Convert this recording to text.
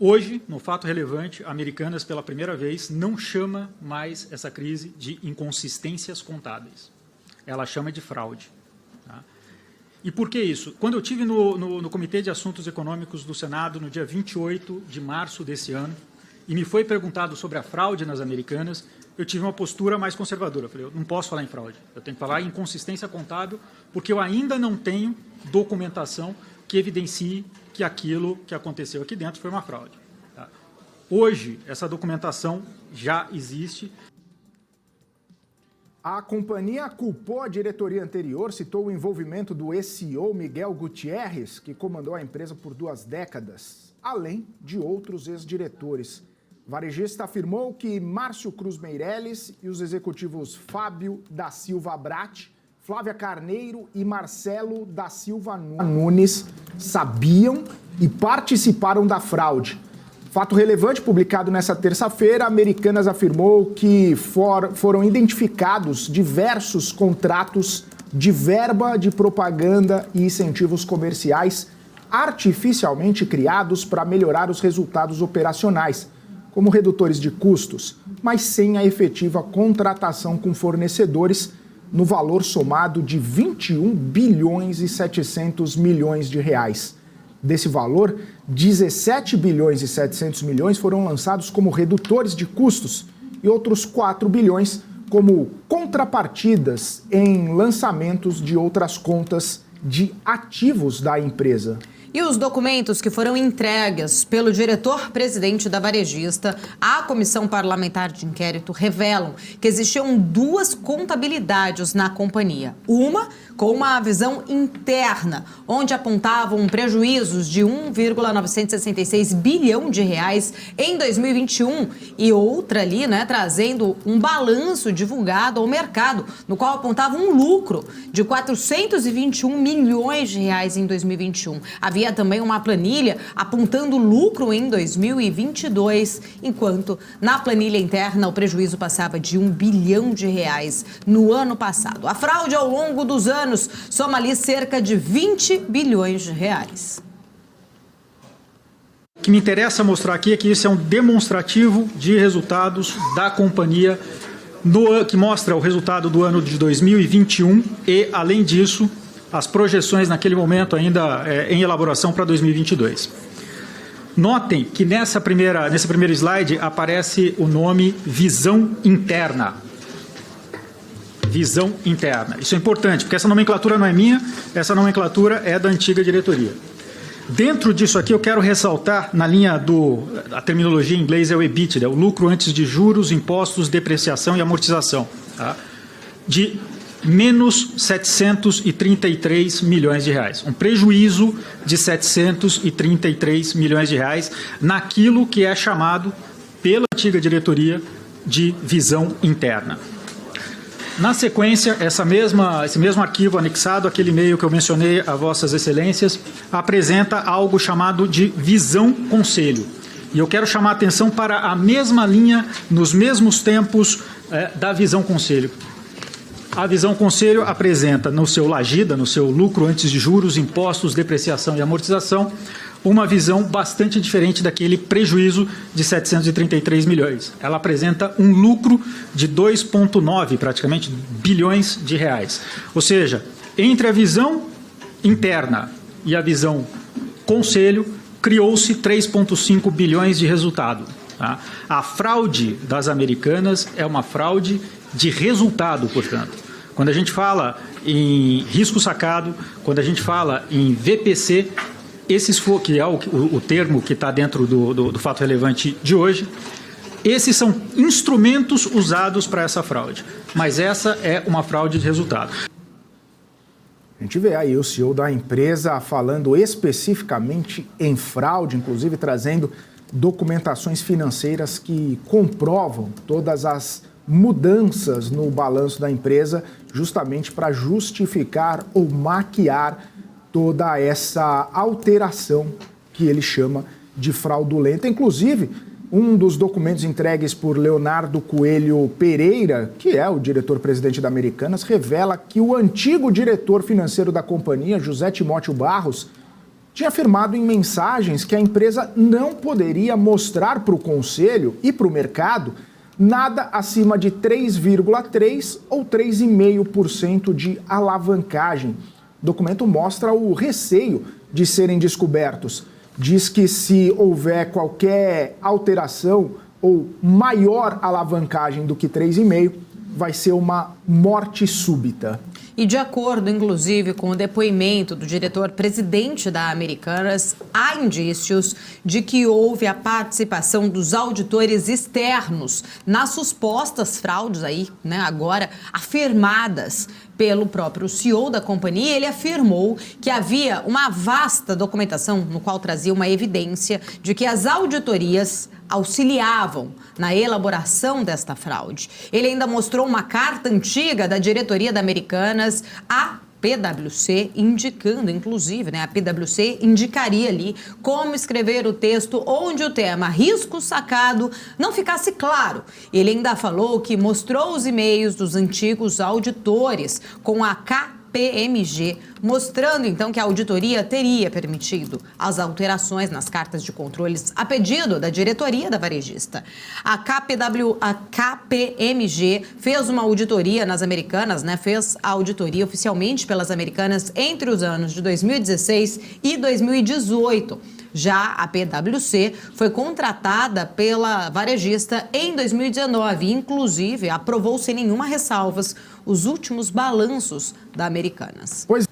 Hoje, no fato relevante, Americanas, pela primeira vez, não chama mais essa crise de inconsistências contábeis. Ela chama de fraude. Tá? E por que isso? Quando eu estive no Comitê de Assuntos Econômicos do Senado, no dia 28 de março desse ano, e me foi perguntado sobre a fraude nas Americanas, eu tive uma postura mais conservadora. Eu falei, eu não posso falar em fraude, eu tenho que falar em inconsistência contábil, porque eu ainda não tenho documentação que evidencie que aquilo que aconteceu aqui dentro foi uma fraude. Tá? Hoje, essa documentação já existe. A companhia culpou a diretoria anterior, citou o envolvimento do ex-CEO Miguel Gutierrez, que comandou a empresa por 2 décadas, além de outros ex-diretores. O varejista afirmou que Márcio Cruz Meirelles e os executivos Fábio da Silva Bratti, Flávia Carneiro e Marcelo da Silva Nunes sabiam e participaram da fraude. Fato relevante publicado nesta terça-feira, Americanas afirmou que foram identificados diversos contratos de verba de propaganda e incentivos comerciais artificialmente criados para melhorar os resultados operacionais, como redutores de custos, mas sem a efetiva contratação com fornecedores, no valor somado de 21 bilhões e 700 milhões de reais. Desse valor, 17 bilhões e 700 milhões foram lançados como redutores de custos e outros 4 bilhões como contrapartidas em lançamentos de outras contas de ativos da empresa. E os documentos que foram entregues pelo diretor-presidente da varejista à Comissão Parlamentar de Inquérito revelam que existiam 2 contabilidades na companhia. Uma com uma visão interna, onde apontavam prejuízos de 1,966 bilhão de reais em 2021 e outra ali, trazendo um balanço divulgado ao mercado, no qual apontava um lucro de 421 milhões de reais em 2021. Havia também uma planilha apontando lucro em 2022, enquanto na planilha interna o prejuízo passava de 1 bilhão de reais no ano passado. A fraude ao longo dos anos soma ali cerca de 20 bilhões de reais. O que me interessa mostrar aqui é que isso é um demonstrativo de resultados da companhia, que mostra o resultado do ano de 2021 e, além disso, as projeções naquele momento ainda em elaboração para 2022. Notem que nesse primeiro slide aparece o nome Visão Interna. Visão interna. Isso é importante, porque essa nomenclatura não é minha, essa nomenclatura é da antiga diretoria. Dentro disso aqui eu quero ressaltar, na linha a terminologia em inglês é o EBITDA, o lucro antes de juros, impostos, depreciação e amortização, tá? De menos 733 milhões de reais. Um prejuízo de 733 milhões de reais naquilo que é chamado pela antiga diretoria de visão interna. Na sequência, esse mesmo arquivo anexado àquele e-mail que eu mencionei a Vossas Excelências, apresenta algo chamado de visão conselho. E eu quero chamar a atenção para a mesma linha, nos mesmos tempos da visão conselho. A visão conselho apresenta no seu LAGIDA, no seu lucro antes de juros, impostos, depreciação e amortização, uma visão bastante diferente daquele prejuízo de 733 milhões. Ela apresenta um lucro de 2,9, praticamente, bilhões de reais. Ou seja, entre a visão interna e a visão conselho, criou-se 3,5 bilhões de resultado. Tá? A fraude das Americanas é uma fraude de resultado, portanto. Quando a gente fala em risco sacado, quando a gente fala em VPC, que é o termo que está dentro do fato relevante de hoje, esses são instrumentos usados para essa fraude. Mas essa é uma fraude de resultado. A gente vê aí o CEO da empresa falando especificamente em fraude, inclusive trazendo documentações financeiras que comprovam todas as mudanças no balanço da empresa, justamente para justificar ou maquiar toda essa alteração que ele chama de fraudulenta. Inclusive, um dos documentos entregues por Leonardo Coelho Pereira, que é o diretor-presidente da Americanas, revela que o antigo diretor financeiro da companhia, José Timóteo Barros, tinha afirmado em mensagens que a empresa não poderia mostrar para o conselho e para o mercado nada acima de 3,3% ou 3,5% de alavancagem. O documento mostra o receio de serem descobertos. Diz que se houver qualquer alteração ou maior alavancagem do que 3,5%, vai ser uma morte súbita. E de acordo, inclusive, com o depoimento do diretor-presidente da Americanas, há indícios de que houve a participação dos auditores externos nas supostas fraudes aí, né, agora afirmadas pelo próprio CEO da companhia. Ele afirmou que havia uma vasta documentação no qual trazia uma evidência de que as auditorias auxiliavam na elaboração desta fraude. Ele ainda mostrou uma carta antiga da diretoria da Americanas à PwC, indicando, inclusive, né, a PwC indicaria ali como escrever o texto onde o tema risco sacado não ficasse claro. Ele ainda falou que mostrou os e-mails dos antigos auditores com a KPMG, mostrando então que a auditoria teria permitido as alterações nas cartas de controles a pedido da diretoria da varejista. A KPMG fez uma auditoria nas Americanas, né? Fez a auditoria oficialmente pelas Americanas entre os anos de 2016 e 2018. Já a PwC foi contratada pela varejista em 2019 e, inclusive, aprovou sem nenhuma ressalvas os últimos balanços da Americanas. Pois